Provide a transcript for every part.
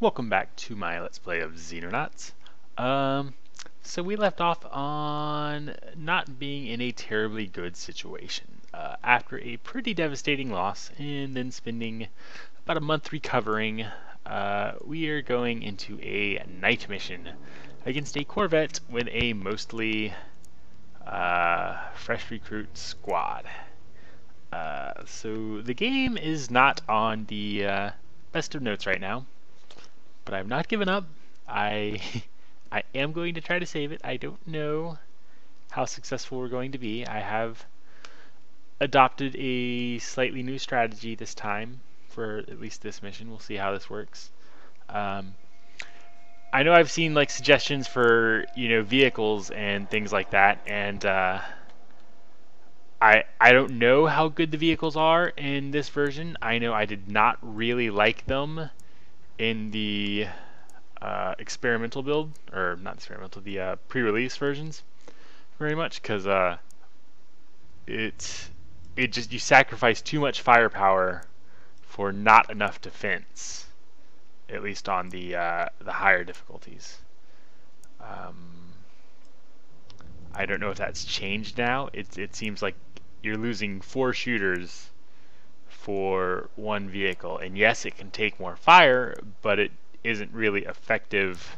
Welcome back to my Let's Play of Xenonauts. So we left off on not being in a terribly good situation. After a pretty devastating loss and then spending about a month recovering, we are going into a night mission against a corvette with a mostly fresh recruit squad. So the game is not on the best of notes right now. But I've not given up. I I am going to try to save it. I don't know how successful we're going to be. I have adopted a slightly new strategy this time for at least this mission. We'll see how this works. I know I've seen like suggestions for vehicles and things like that, and I don't know how good the vehicles are in this version. I know I did not really like them in the experimental build, or not experimental, the pre-release versions very much, because it just, you sacrifice too much firepower for not enough defense, at least on the higher difficulties. I don't know if that's changed now. It seems like you're losing 4 shooters for one vehicle, and yes, it can take more fire, but it isn't really effective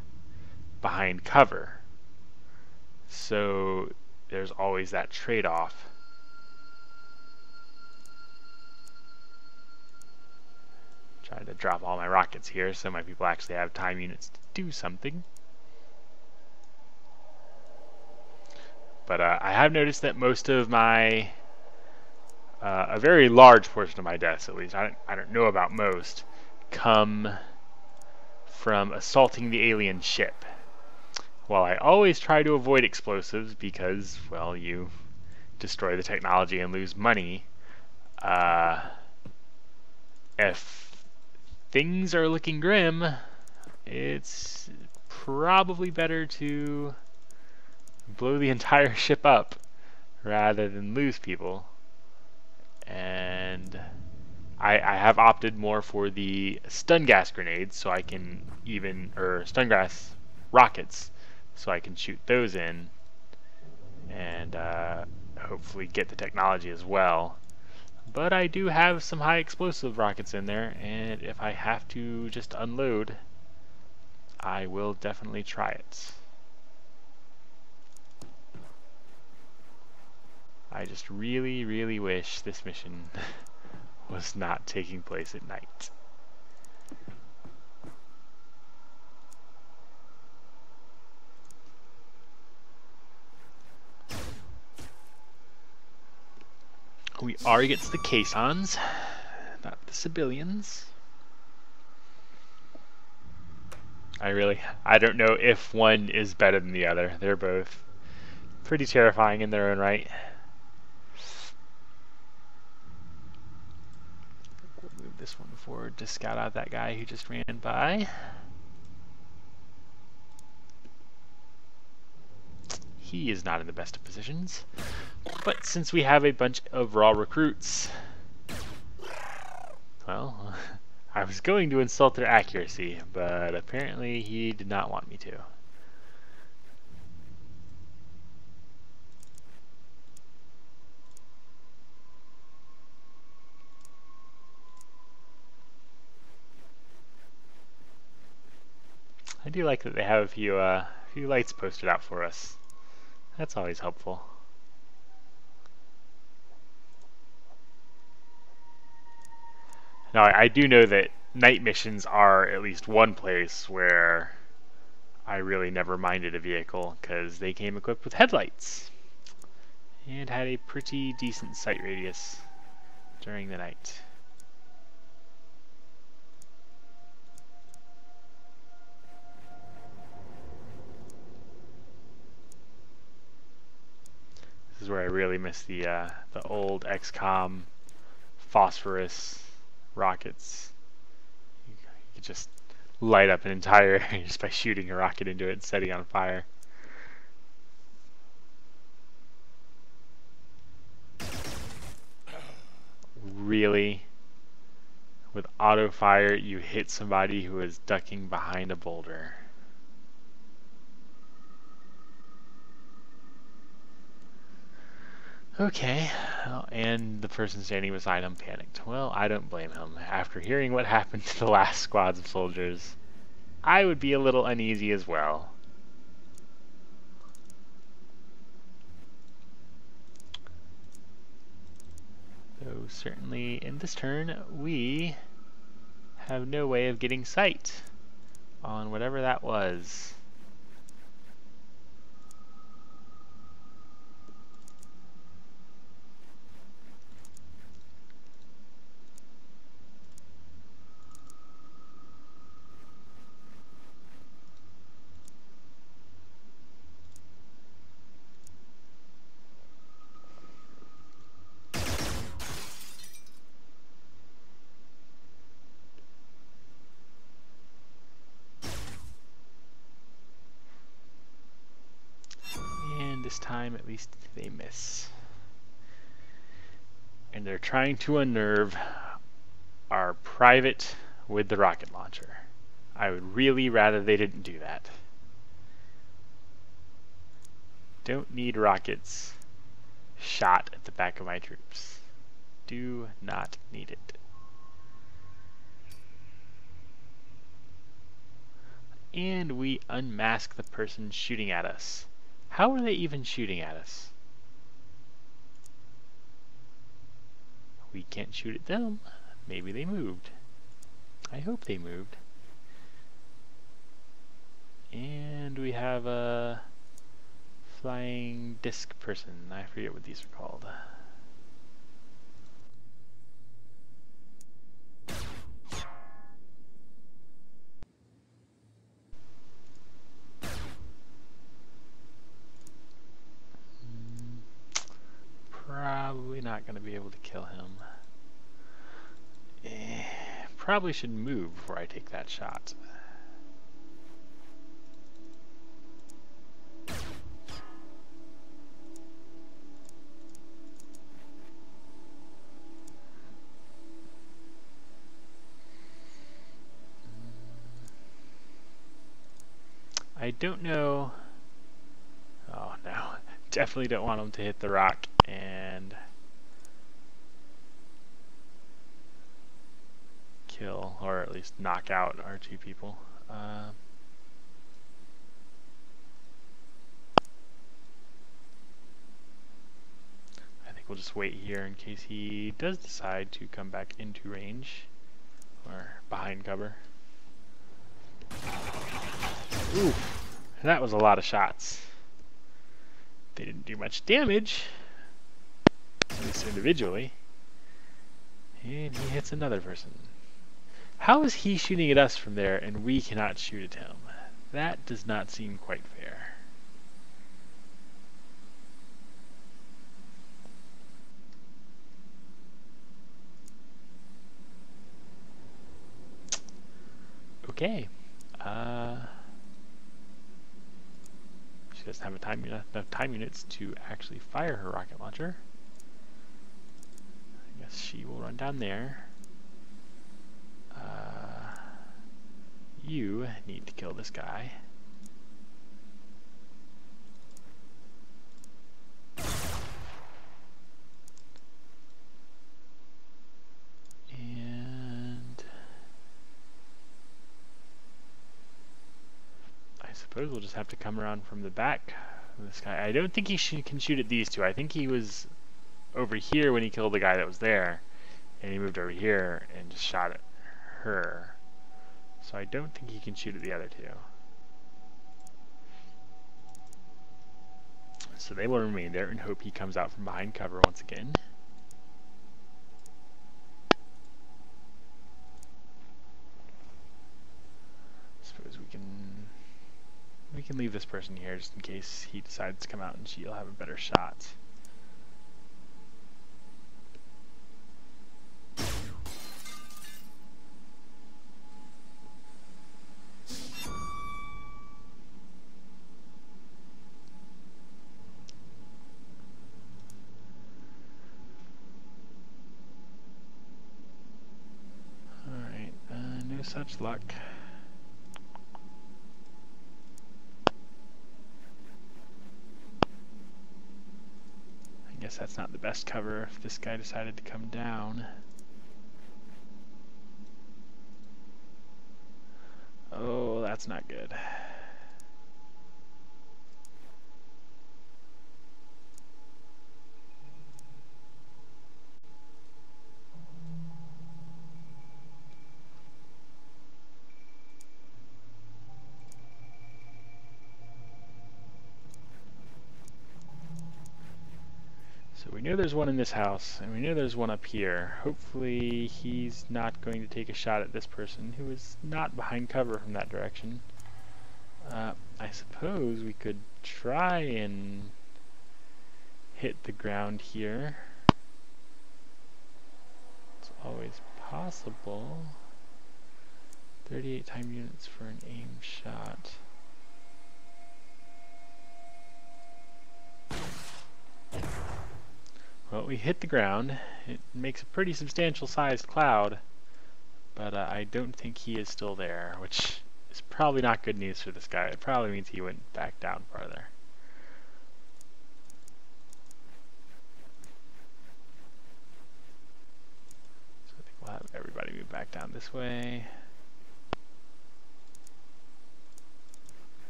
behind cover. So there's always that trade-off. Trying to drop all my rockets here so my people actually have time units to do something. But I have noticed that most of my a very large portion of my deaths, at least, I don't know about most, come from assaulting the alien ship. While I always try to avoid explosives because, well, you destroy the technology and lose money, if things are looking grim, it's probably better to blow the entire ship up rather than lose people. And I have opted more for the stun gas grenades, so I can or stun gas rockets, so I can shoot those in and hopefully get the technology as well. But I do have some high explosive rockets in there, and if I have to just unload, I will definitely try it. I just really, really wish this mission was not taking place at night. We are against the caissons, not the civilians. I don't know if one is better than the other. They're both pretty terrifying in their own right. We'll move this one forward to scout out that guy who just ran by. He is not in the best of positions. But since we have a bunch of raw recruits, well, I was going to insult their accuracy, but apparently he did not want me to. I do like that they have a few lights posted out for us. That's always helpful. Now, I do know that night missions are at least one place where I really never minded a vehicle, because they came equipped with headlights and had a pretty decent sight radius during the night. This is where I really miss the old XCOM phosphorus rockets. You could just light up an entire area just by shooting a rocket into it and setting it on fire. Really? With auto fire, you hit somebody who is ducking behind a boulder. Okay, well, and the person standing beside him panicked. Well, I don't blame him. After hearing what happened to the last squads of soldiers, I would be a little uneasy as well. Though certainly in this turn, we have no way of getting sight on whatever that was. This time, at least, they miss. And they're trying to unnerve our private with the rocket launcher. I would really rather they didn't do that. Don't need rockets shot at the back of my troops. Do not need it. And we unmask the person shooting at us. How are they even shooting at us? We can't shoot at them. Maybe they moved. I hope they moved. And we have a flying disc person. I forget what these are called. Probably not going to be able to kill him. Probably should move before I take that shot. I don't know. Oh no, definitely don't want him to hit the rock and kill, or at least knock out our two people. I think we'll just wait here in case he does decide to come back into range or behind cover. Ooh, that was a lot of shots. They didn't do much damage, at least individually. And he hits another person. How is he shooting at us from there and we cannot shoot at him? That does not seem quite fair. Okay. She doesn't have enough time units to actually fire her rocket launcher. I guess she will run down there. You need to kill this guy. And I suppose we'll just have to come around from the back of this guy. I don't think he can shoot at these two. I think he was over here when he killed the guy that was there, and he moved over here and just shot at her. So I don't think he can shoot at the other two. So they will remain there and hope he comes out from behind cover once again. Suppose we can leave this person here just in case he decides to come out and she'll have a better shot. such luck. I guess that's not the best cover if this guy decided to come down. Oh, that's not good. So we know there's one in this house, and we know there's one up here. Hopefully he's not going to take a shot at this person who is not behind cover from that direction. I suppose we could try and hit the ground here. It's always possible. 38 time units for an aim shot. Well, we hit the ground. It makes a pretty substantial sized cloud, but I don't think he is still there, which is probably not good news for this guy. It probably means he went back down farther. So I think we'll have everybody move back down this way.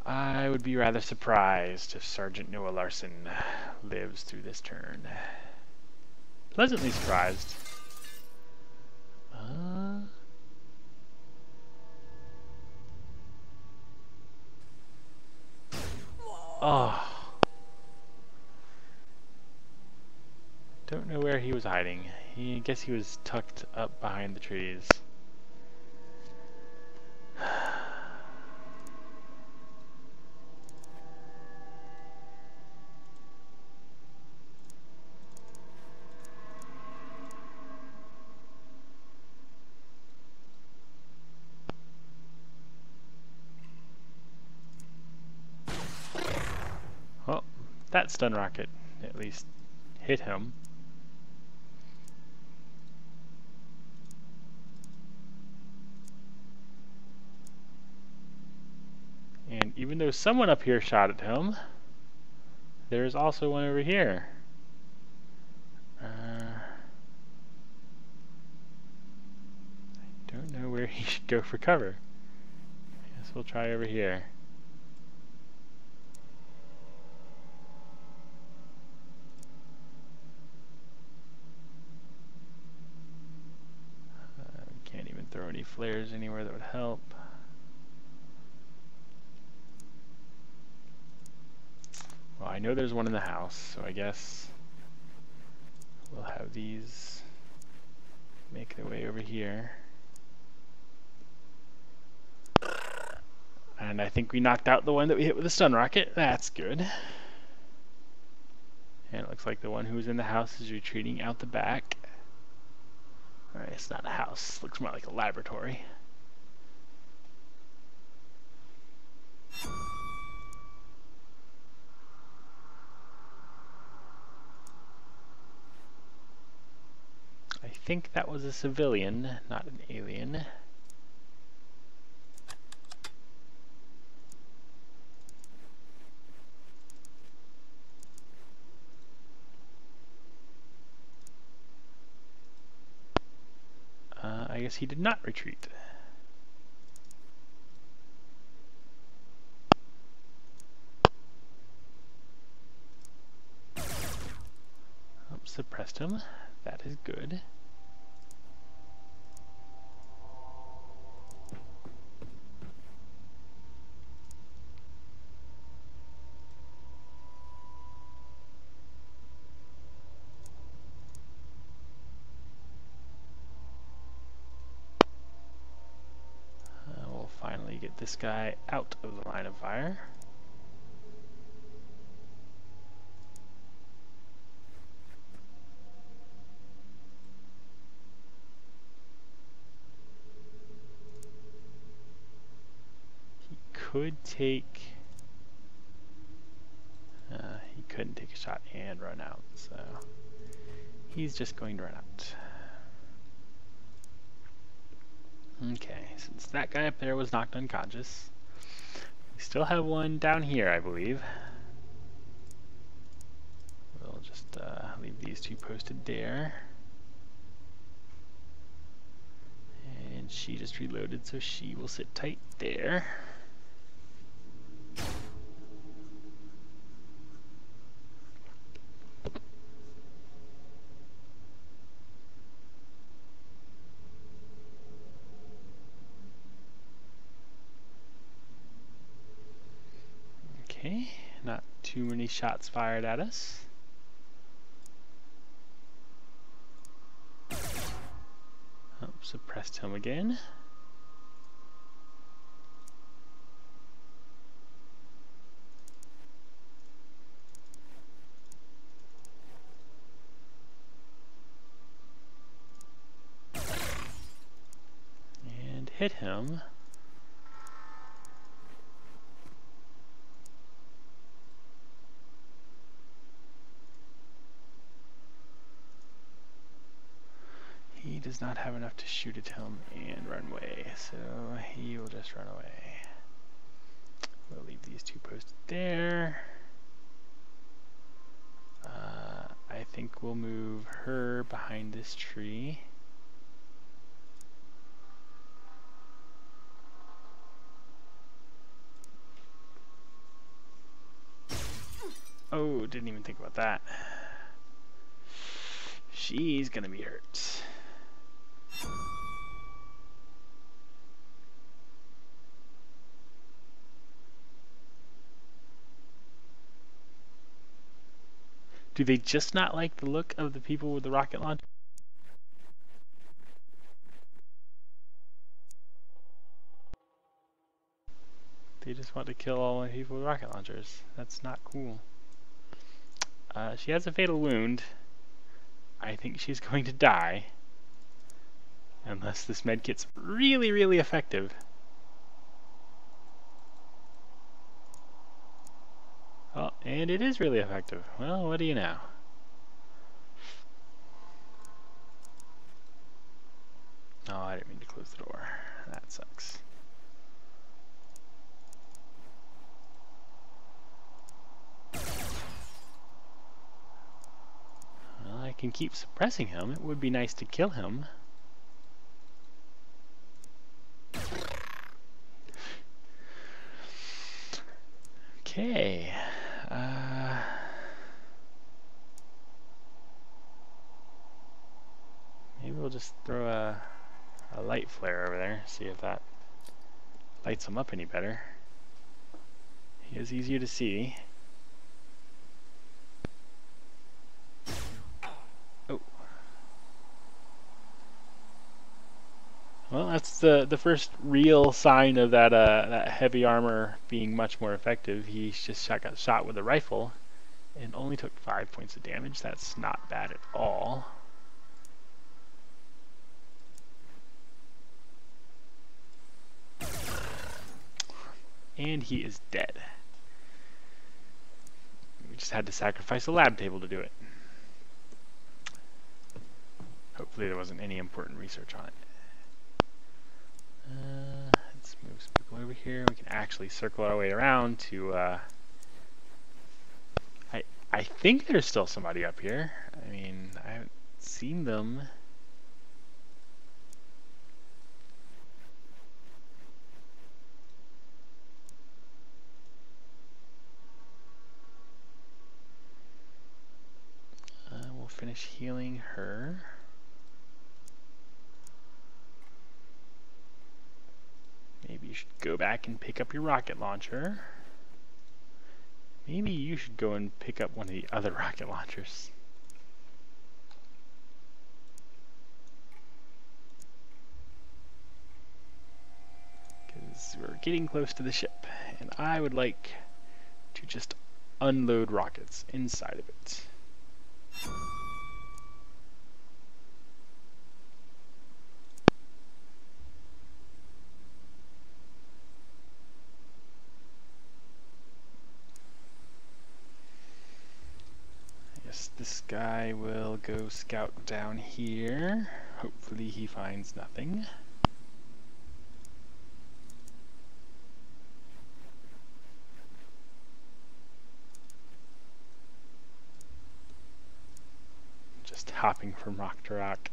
I would be rather surprised if Sergeant Noah Larson lives through this turn. Pleasantly surprised. Oh. Don't know where he was hiding. I guess he was tucked up behind the trees. Well, that stun rocket at least hit him. And even though someone up here shot at him, there's also one over here. I don't know where he should go for cover. I guess we'll try over here. Can't even throw any flares anywhere that would help. Well, I know there's one in the house, so I guess we'll have these make their way over here. And I think we knocked out the one that we hit with a stun rocket. That's good. And it looks like the one who was in the house is retreating out the back. Alright, it's not a house. Looks more like a laboratory. I think that was a civilian, not an alien. I guess he did not retreat. Suppressed him. That is good. We'll finally get this guy out of the line of fire. Could take he couldn't take a shot and run out, so he's just going to run out. Okay, since that guy up there was knocked unconscious, we still have one down here, I believe. We'll just leave these two posted there. And she just reloaded, so she will sit tight there. Okay, not too many shots fired at us. Oh, suppressed him again. And hit him. He does not have enough to shoot at him and run away, so he will just run away. We'll leave these two posted there. I think we'll move her behind this tree. Oh, didn't even think about that. She's gonna be hurt. Do they just not like the look of the people with the rocket launcher? They just want to kill all the people with rocket launchers. That's not cool. She has a fatal wound. I think she's going to die. Unless this medkit's really, really effective. Oh, and it is really effective. Well, what do you know? Oh, I didn't mean to close the door. That sucks. Well, I can keep suppressing him. It would be nice to kill him. Okay. Maybe we'll just throw a light flare over there, see if that lights him up any better. He is easier to see. Oh. Well, that's the first real sign of that that heavy armor being much more effective. He just got shot with a rifle and only took 5 points of damage. That's not bad at all. And he is dead. We just had to sacrifice a lab table to do it. Hopefully there wasn't any important research on it. Let's move some people over here. We can actually circle our way around to... I think there's still somebody up here. I mean, I haven't seen them. We'll finish healing her. Maybe you should go back and pick up your rocket launcher. Maybe you should go and pick up one of the other rocket launchers. Because we're getting close to the ship, and I would like to just unload rockets inside of it. guy will go scout down here. Hopefully he finds nothing. Just hopping from rock to rock.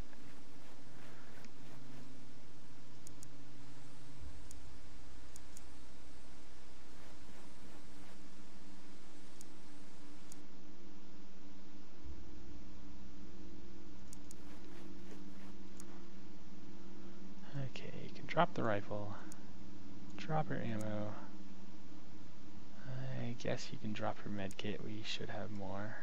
Okay, you can drop the rifle, drop your ammo. I guess you can drop your med kit. We should have more.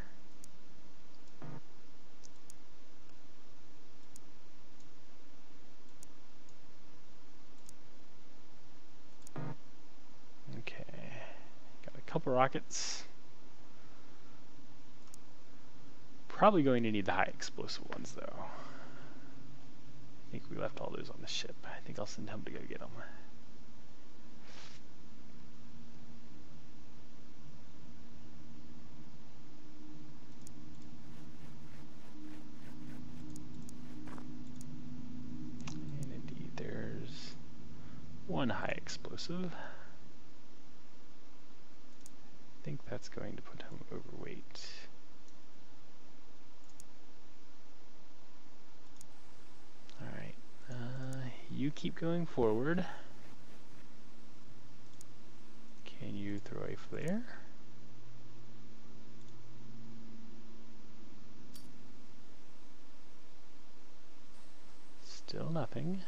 Okay, got a couple rockets. Probably going to need the high explosive ones though. I think we left all those on the ship. I think I'll send him to go get them. And indeed, there's one high explosive. I think that's going to put him overweight. Alright, you keep going forward. Can you throw a flare? Still nothing.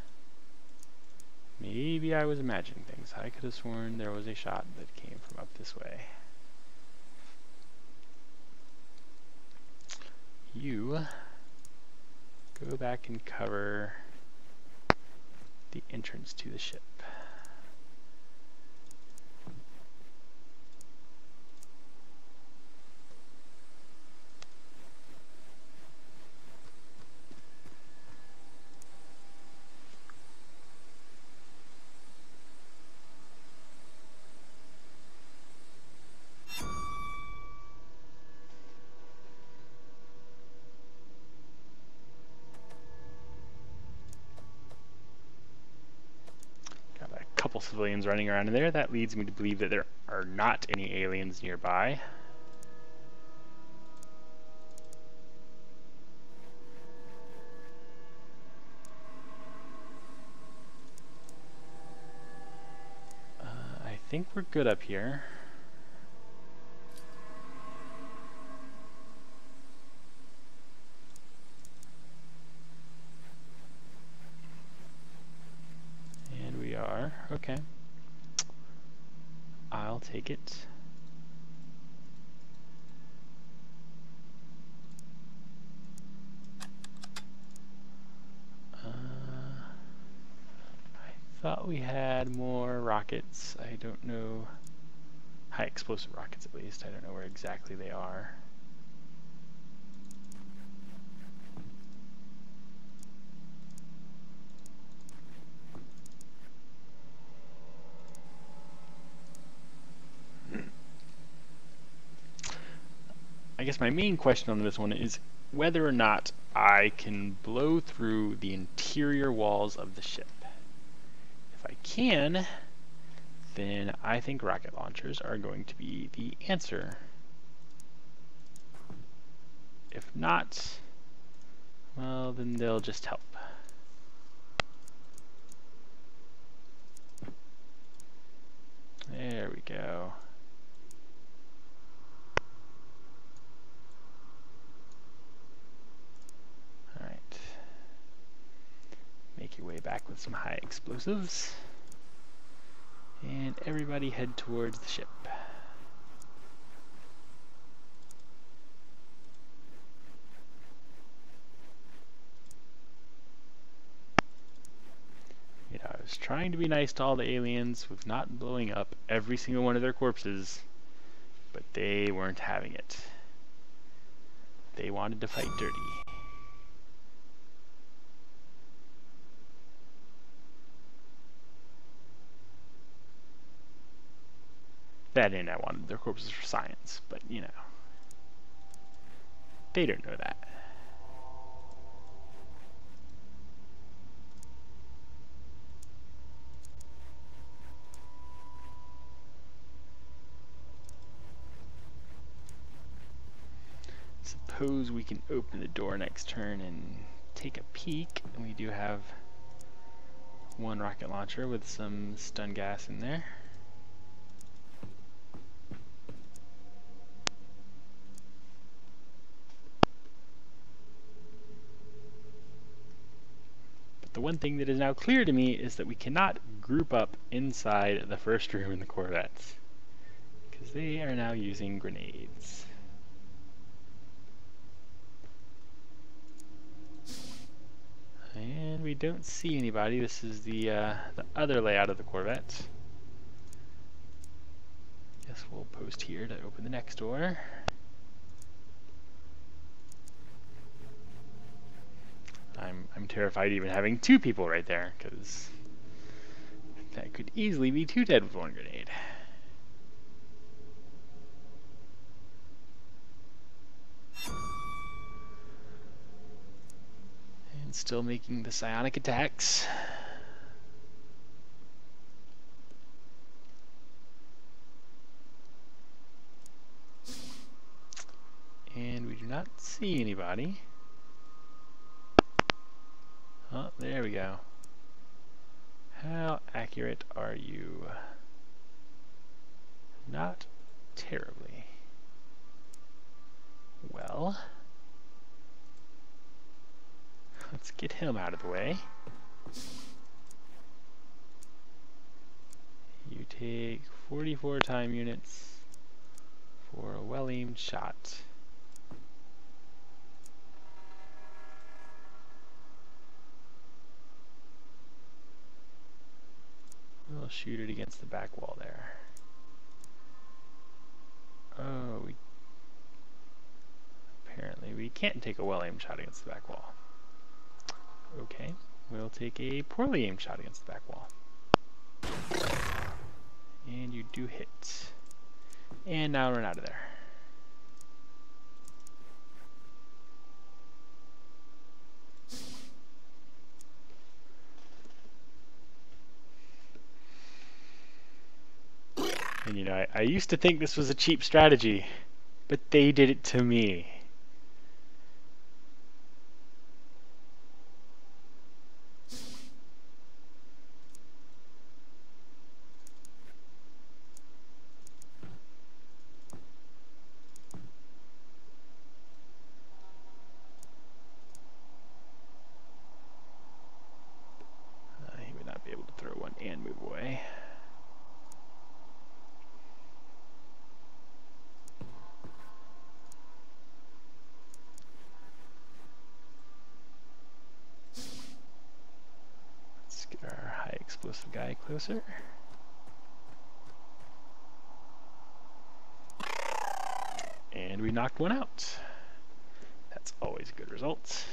Maybe I was imagining things. I could have sworn there was a shot that came from up this way. You go back and cover the entrance to the ship. Civilians running around in there. That leads me to believe that there are not any aliens nearby. I think we're good up here. Okay. I'll take it. I thought we had more rockets. I don't know. High explosive rockets, at least. I don't know where exactly they are. I guess my main question on this one is whether or not I can blow through the interior walls of the ship. If I can, then I think rocket launchers are going to be the answer. If not, well, then they'll just help. There we go. Alright. Make your way back with some high explosives. And everybody head towards the ship. You know, I was trying to be nice to all the aliens with not blowing up every single one of their corpses, but they weren't having it. They wanted to fight dirty. That and I wanted their corpses for science, but you know. they don't know that. Suppose we can open the door next turn and take a peek. And we do have one rocket launcher with some stun gas in there. But the one thing that is now clear to me is that we cannot group up inside the first room in the Corvettes, because they are now using grenades. And we don't see anybody. This is the other layout of the Corvette. Guess we'll post here to open the next door. I'm terrified even having two people right there, because that could easily be two dead with one grenade. And still making the psionic attacks. And we do not see anybody. Oh, there we go. How accurate are you? Not terribly. Well, let's get him out of the way. You take 44 time units for a well-aimed shot. We'll shoot it against the back wall there. Oh, apparently we can't take a well-aimed shot against the back wall. Okay, we'll take a poorly aimed shot against the back wall. And you do hit. And now run out of there. And you know, I used to think this was a cheap strategy, but they did it to me. He would not be able to throw one and move away. Explosive guy closer. And we knocked one out. That's always a good result.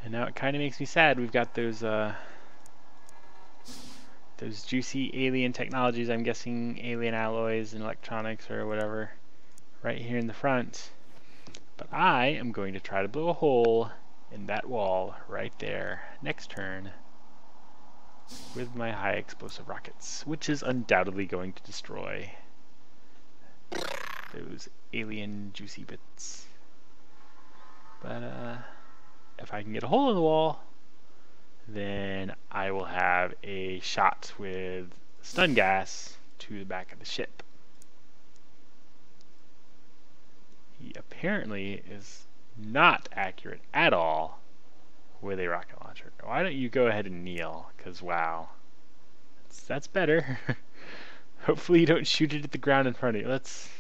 And now it kind of makes me sad we've got those juicy alien technologies, I'm guessing alien alloys and electronics or whatever, right here in the front. But I am going to try to blow a hole in that wall right there next turn with my high explosive rockets, which is undoubtedly going to destroy those alien juicy bits. But if I can get a hole in the wall, then I will have a shot with stun gas to the back of the ship. He apparently is not accurate at all with a rocket launcher. Why don't you go ahead and kneel? Because wow, that's better. Hopefully you don't shoot it at the ground in front of you. Let's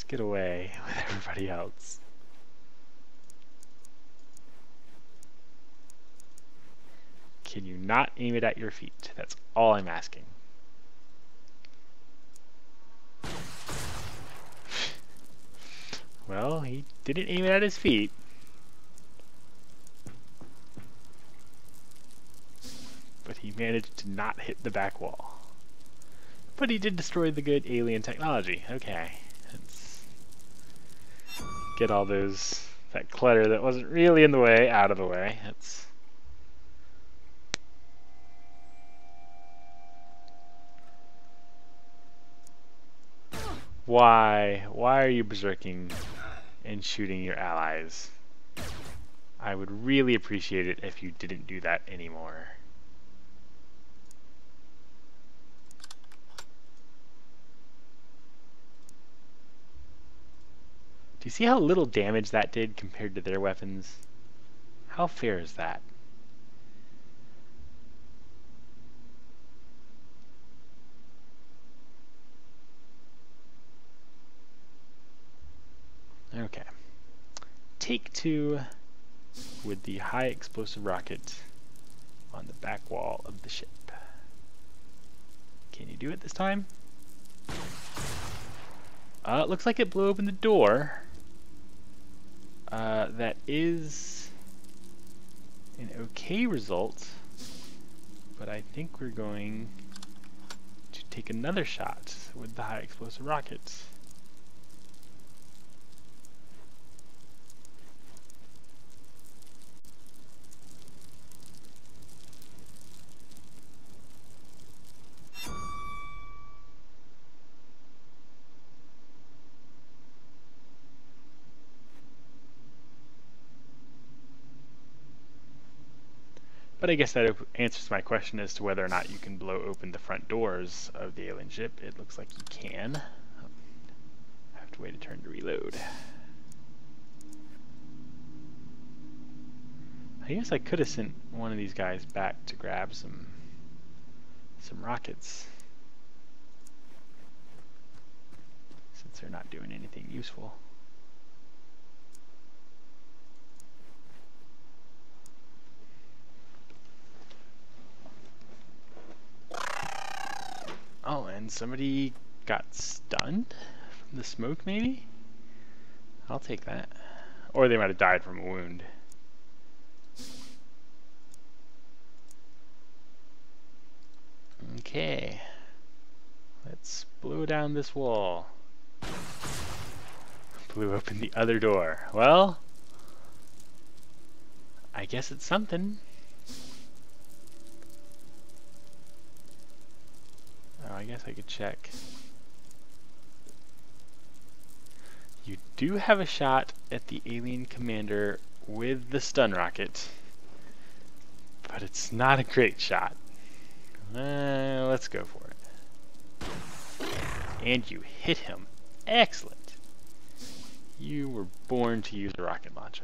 get away with everybody else. Can you not aim it at your feet? That's all I'm asking. Well, he didn't aim it at his feet. but he managed to not hit the back wall. But he did destroy the good alien technology. Okay, let's get all that clutter that wasn't really in the way out of the way. Why are you berserking and shooting your allies? I would really appreciate it if you didn't do that anymore. Do you see how little damage that did compared to their weapons? How fair is that? Okay. Take 2 with the high explosive rocket on the back wall of the ship. Can you do it this time? It looks like it blew open the door. That is an okay result, but I think we're going to take another shot with the high explosive rockets. But I guess that answers my question as to whether or not you can blow open the front doors of the alien ship. It looks like you can. I have to wait a turn to reload. I guess I could have sent one of these guys back to grab some rockets, since they're not doing anything useful. Oh, and somebody got stunned from the smoke, maybe? I'll take that. Or they might have died from a wound. Okay. Let's blow down this wall. Blew open the other door. Well, I guess it's something. Oh, I guess I could check. You do have a shot at the alien commander with the stun rocket, but it's not a great shot. Let's go for it. And you hit him. Excellent. You were born to use a rocket launcher.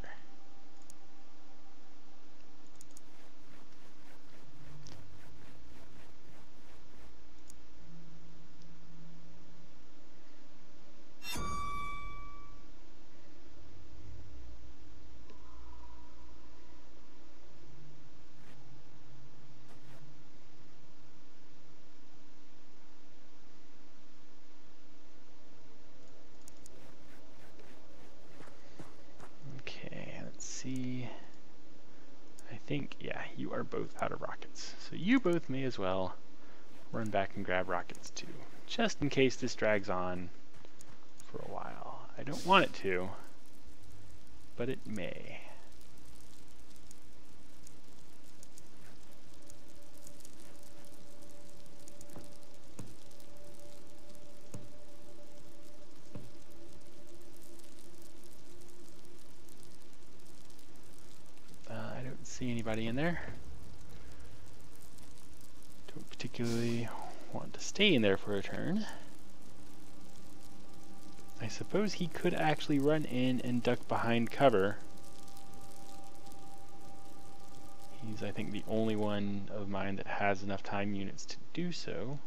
Yeah, you are both out of rockets. So you both may as well run back and grab rockets too, just in case this drags on for a while. I don't want it to, but it may. See anybody in there. Don't particularly want to stay in there for a turn. I suppose he could actually run in and duck behind cover. He's, I think, the only one of mine that has enough time units to do so.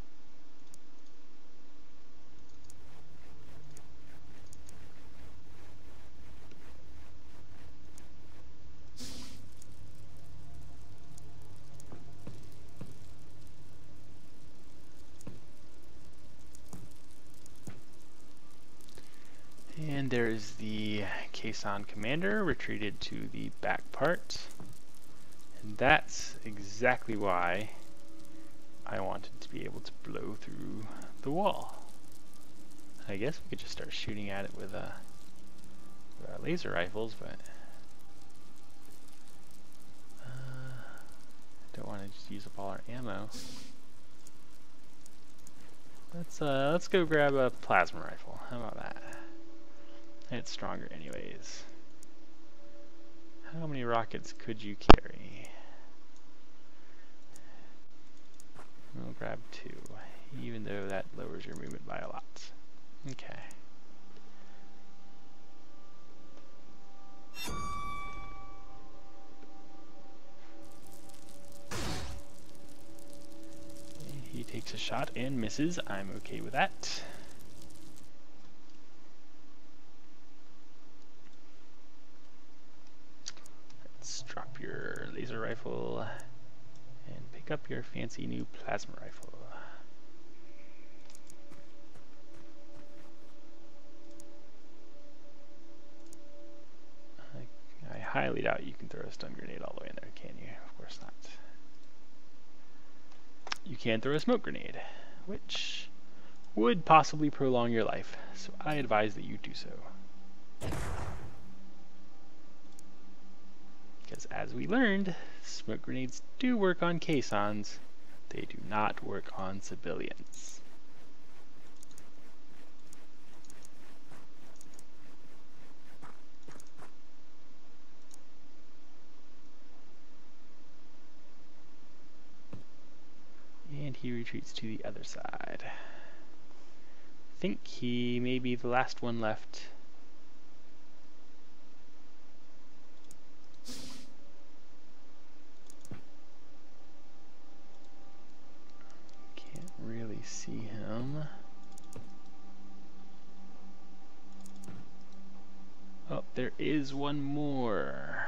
And there is the caisson commander retreated to the back part. And that's exactly why I wanted to be able to blow through the wall. I guess we could just start shooting at it with our laser rifles, but don't want to just use up all our ammo. Let's go grab a plasma rifle. How about that? It's stronger anyways. How many rockets could you carry? We'll grab 2, even though that lowers your movement by a lot. Okay. He takes a shot and misses. I'm okay with that. Let's drop your laser rifle and pick up your fancy new plasma rifle. I highly doubt you can throw a stun grenade all the way in there, can you? Of course not. You can throw a smoke grenade, which would possibly prolong your life, so I advise that you do so. Because as we learned, smoke grenades do work on caissons, they do not work on civilians. And he retreats to the other side. I think he may be the last one left. Can't really see him. Oh, there is one more.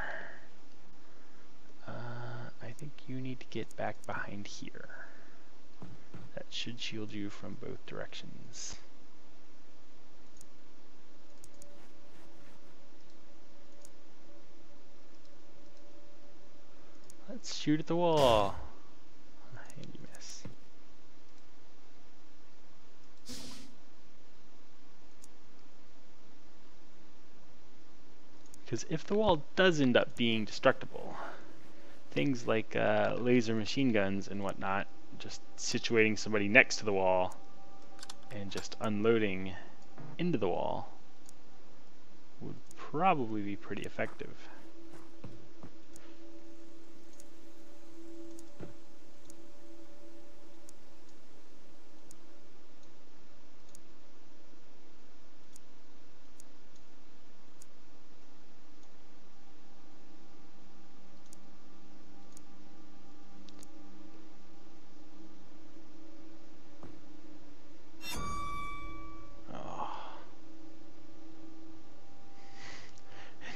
I think you need to get back behind here. That should shield you from both directions. Let's shoot at the wall. And you miss. Because if the wall does end up being destructible, things like laser machine guns and whatnot, just situating somebody next to the wall and just unloading into the wall would probably be pretty effective.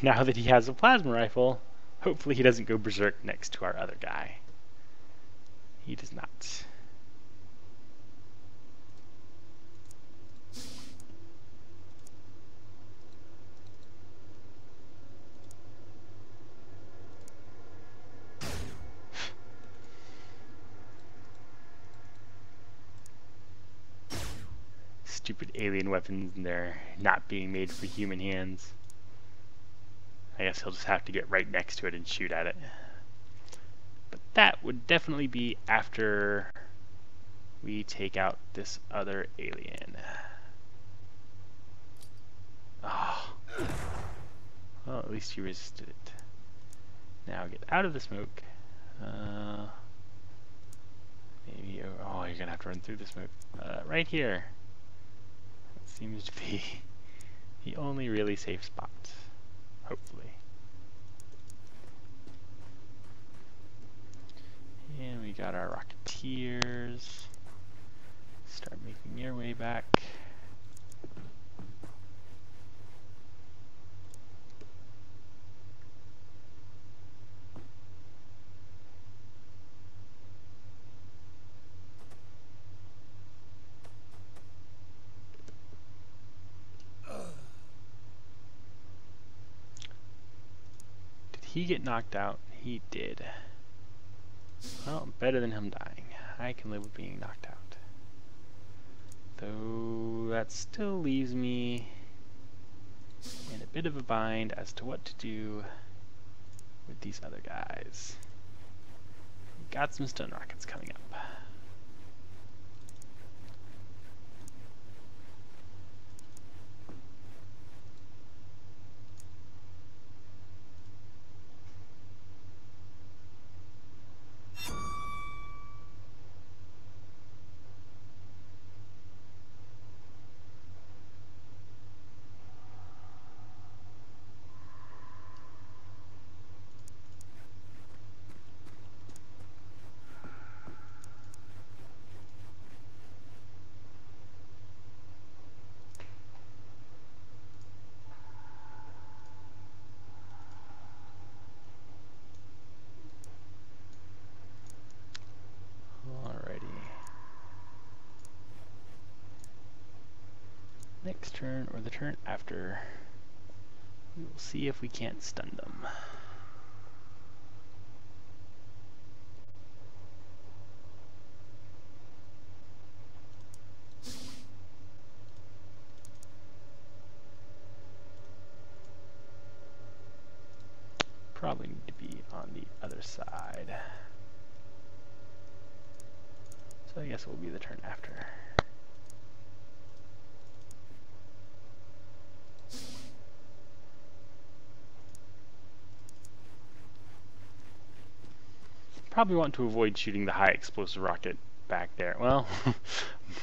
Now that he has a plasma rifle, hopefully he doesn't go berserk next to our other guy. He does not. Stupid alien weapons, and they're not being made for human hands. I guess he'll just have to get right next to it and shoot at it. But that would definitely be after we take out this other alien. Oh. Well, at least he resisted it. Now get out of the smoke. Maybe, oh, you're gonna have to run through the smoke. Right here. That seems to be the only really safe spot. Hopefully. And we got our Rocketeers. Start making your way back. He get knocked out? He did. Well, better than him dying. I can live with being knocked out. Though that still leaves me in a bit of a bind as to what to do with these other guys. We've got some stun rockets coming up. Next turn, or the turn after, we will see if we can't stun them. Probably need to be on the other side. So I guess it will be the turn after. Probably want to avoid shooting the high explosive rocket back there. Well,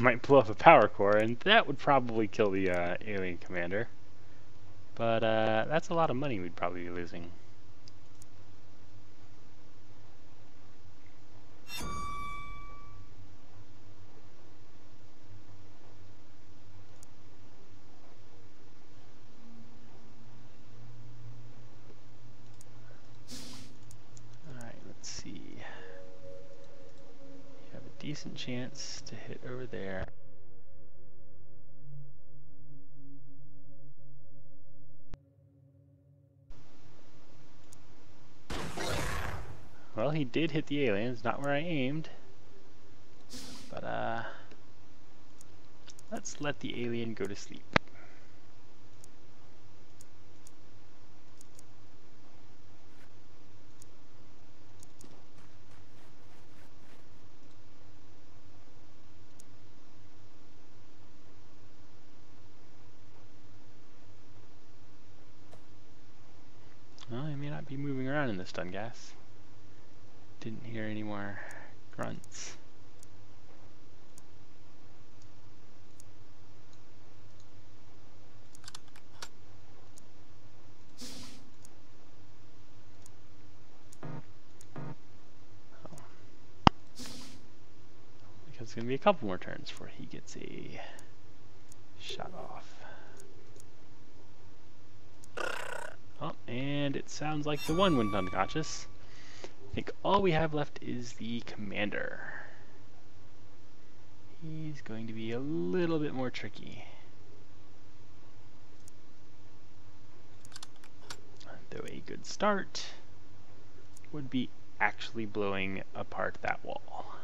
might blow up a power core, and that would probably kill the alien commander. But that's a lot of money we'd probably be losing. Decent chance to hit over there. Well, he did hit the aliens, not where I aimed. But let's let the alien go to sleep. Well, I may not be moving around in the stun gas. Didn't hear any more grunts. Oh. Because it's going to be a couple more turns before he gets a shot off. Oh, and it sounds like the one went unconscious. I think all we have left is the commander. He's going to be a little bit more tricky. Though a good start would be actually blowing apart that wall.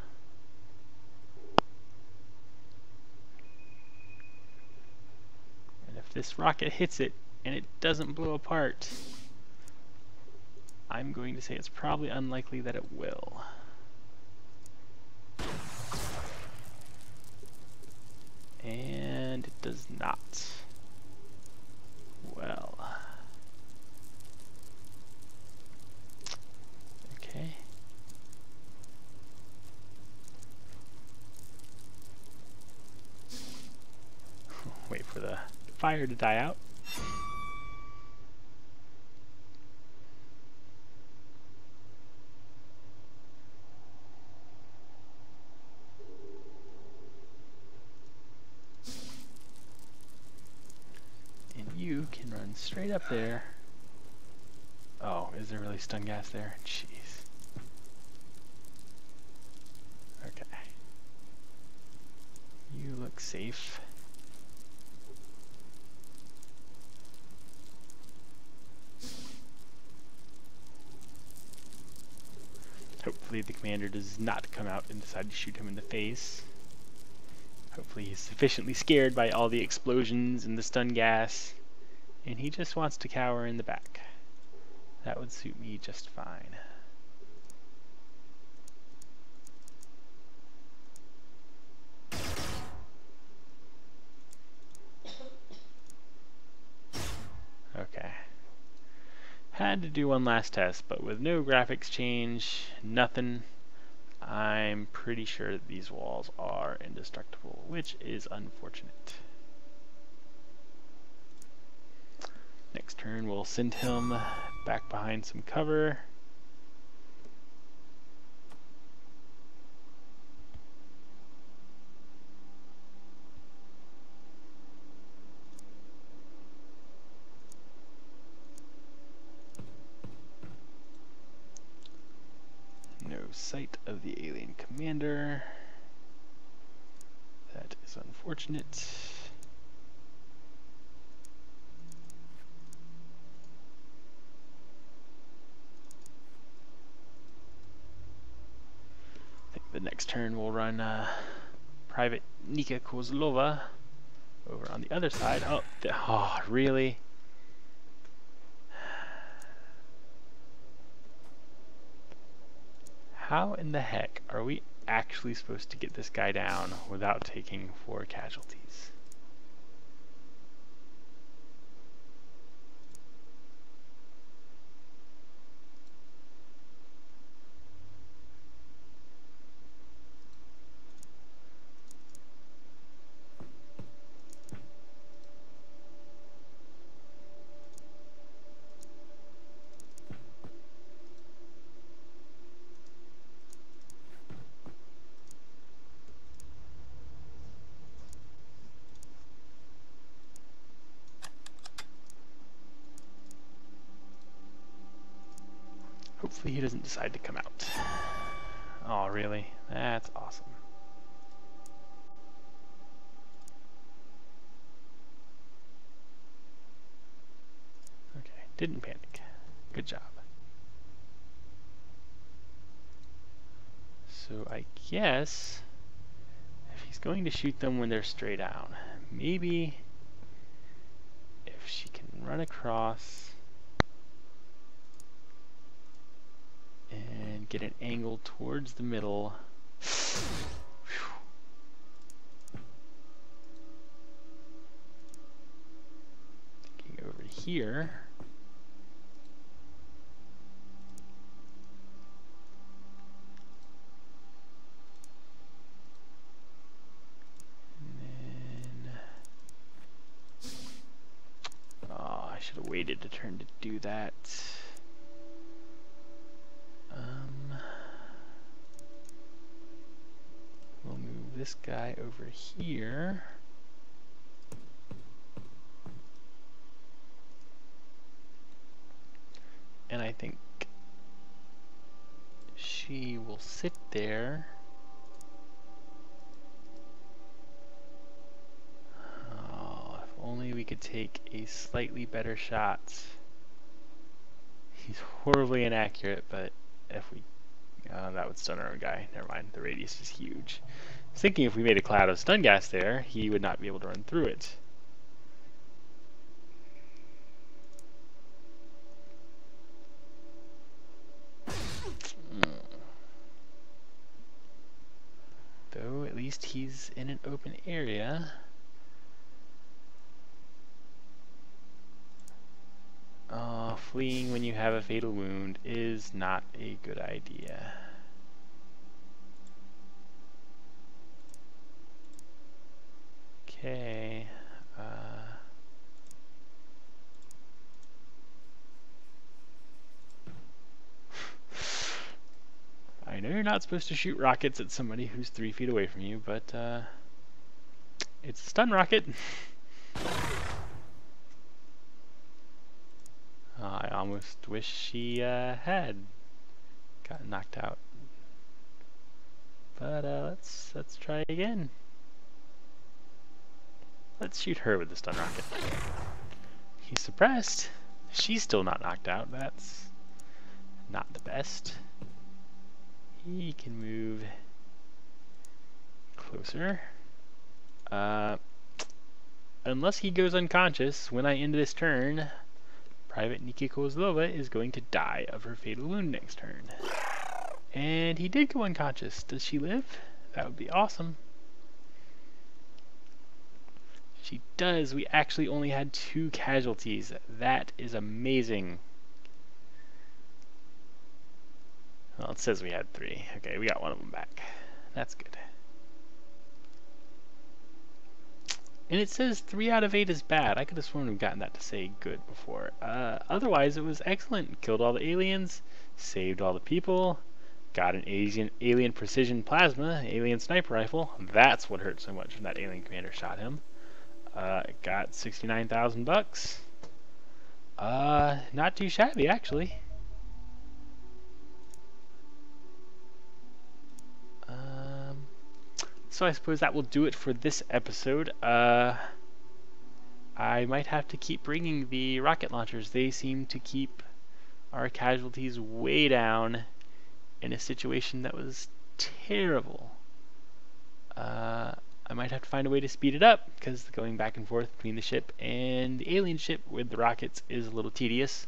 And if this rocket hits it, and it doesn't blow apart, I'm going to say it's probably unlikely that it will. And it does not. Well. Okay. Wait for the fire to die out. You can run straight up there. Oh, is there really stun gas there? Jeez. Okay. You look safe. Hopefully Hopefully the commander does not come out and decide to shoot him in the face. Hopefully he's sufficiently scared by all the explosions and the stun gas, and he just wants to cower in the back. That would suit me just fine. Okay. Had to do one last test, but with no graphics change, nothing, I'm pretty sure that these walls are indestructible, which is unfortunate. Next turn we'll send him back behind some cover. No sight of the alien commander. That is unfortunate. I think the next turn we'll run Private Nika Kozlova over on the other side. Oh, really? How in the heck are we actually supposed to get this guy down without taking 4 casualties? Hopefully he doesn't decide to come out. Oh, really? That's awesome. Okay, didn't panic. Good job. So I guess if he's going to shoot them when they're straight down, maybe if she can run across and get an angle towards the middle. Thinking over here. And then, oh, I should have waited a turn to do that. We'll move this guy over here. And I think she will sit there. Oh, if only we could take a slightly better shot. He's horribly inaccurate, but if we... that would stun our own guy. Never mind, the radius is huge. I was thinking if we made a cloud of stun gas there, he would not be able to run through it. Though, at least he's in an open area. Fleeing when you have a fatal wound is not a good idea. Okay. I know you're not supposed to shoot rockets at somebody who's 3 feet away from you, but it's a stun rocket. I almost wish she had gotten knocked out. But let's try again. Let's shoot her with the stun rocket. He's suppressed. She's still not knocked out. That's not the best. he can move closer. Unless he goes unconscious when I end this turn, Private Nika Kozlova is going to die of her fatal wound next turn. And he did go unconscious. Does she live? That would be awesome. She does. We actually only had 2 casualties. That is amazing. Well, it says we had 3. Okay, we got one of them back. That's good. And it says 3 out of 8 is bad. I could have sworn we've gotten that to say good before. Otherwise, it was excellent. Killed all the aliens, saved all the people, got an alien precision plasma, alien sniper rifle. That's what hurt so much when that alien commander shot him. Got 69,000 bucks. Not too shabby, actually. So I suppose that will do it for this episode. I might have to keep bringing the rocket launchers. They seem to keep our casualties way down in a situation that was terrible. I might have to find a way to speed it up, because going back and forth between the ship and the alien ship with the rockets is a little tedious.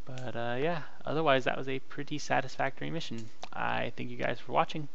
But yeah, otherwise that was a pretty satisfactory mission. I thank you guys for watching.